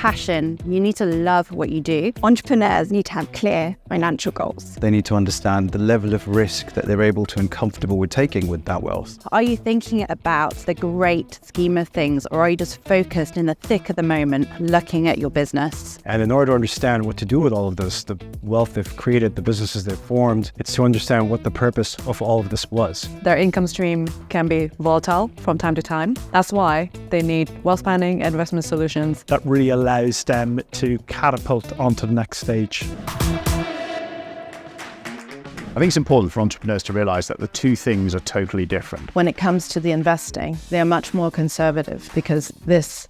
passion. You need to love what you do. Entrepreneurs need to have clear financial goals. They need to understand the level of risk that they're able to and comfortable with taking with that wealth. Are you thinking about the great scheme of things, or are you just focused in the thick of the moment looking at your business? And in order to understand what to do with all of this, the wealth they've created, the businesses they've formed, it's to understand what the purpose of all of this was. Their income stream can be volatile from time to time. That's why they need wealth planning and investment solutions. That really allows them to catapult onto the next stage. I think it's important for entrepreneurs to realise that the two things are totally different. When it comes to the investing, they are much more conservative because this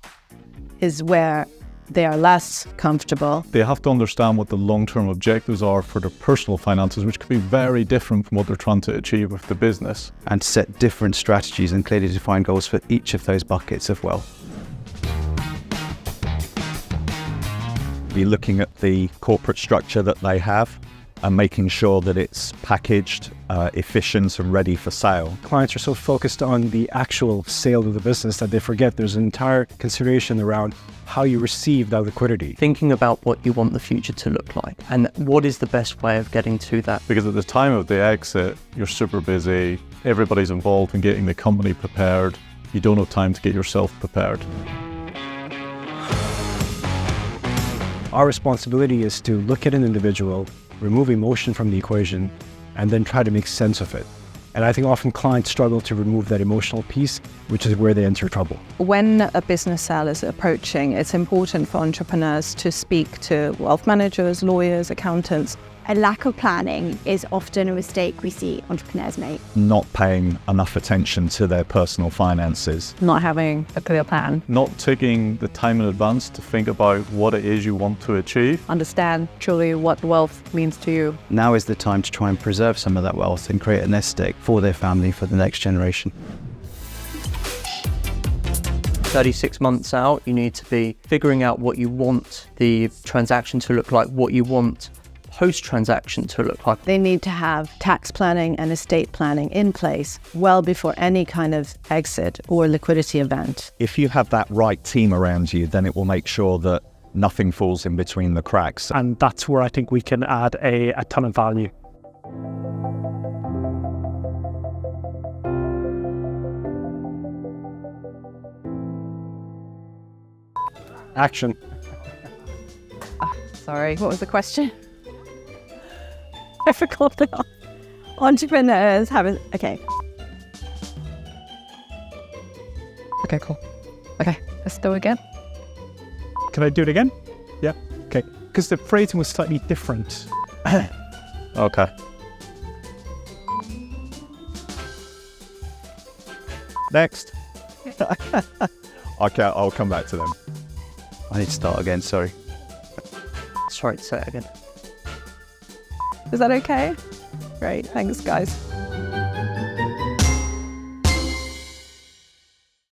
is where they are less comfortable. They have to understand what the long-term objectives are for their personal finances, which can be very different from what they're trying to achieve with the business. And set different strategies and clearly defined goals for each of those buckets of wealth. Be looking at the corporate structure that they have and making sure that it's packaged, efficient and ready for sale. Clients are so focused on the actual sale of the business that they forget there's an entire consideration around how you receive that liquidity. Thinking about what you want the future to look like and what is the best way of getting to that. Because at the time of the exit, you're super busy, everybody's involved in getting the company prepared, you don't have time to get yourself prepared. Our responsibility is to look at an individual, remove emotion from the equation, and then try to make sense of it. And I think often clients struggle to remove that emotional piece, which is where they enter trouble. When a business sale is approaching, it's important for entrepreneurs to speak to wealth managers, lawyers, accountants. A lack of planning is often a mistake we see entrepreneurs make. Not paying enough attention to their personal finances. Not having a clear plan. Not taking the time in advance to think about what it is you want to achieve. Understand truly what wealth means to you. Now is the time to try and preserve some of that wealth and create a nest egg for their family, for the next generation. 36 months out, you need to be figuring out what you want the transaction to look like, what you want post-transaction to look like. They need to have tax planning and estate planning in place well before any kind of exit or liquidity event. If you have that right team around you, then it will make sure that nothing falls in between the cracks. And that's where I think we can add a ton of value. Action. Sorry, what was the question? I forgot now. Entrepreneurs have a... Okay. Okay, cool. Okay, let's do it again. Can I do it again? Yeah, okay. Because the phrasing was slightly different. Okay. Next. Okay, I'll come back to them. I need to start again, sorry. Sorry to say it again. Is that okay? Great, thanks guys.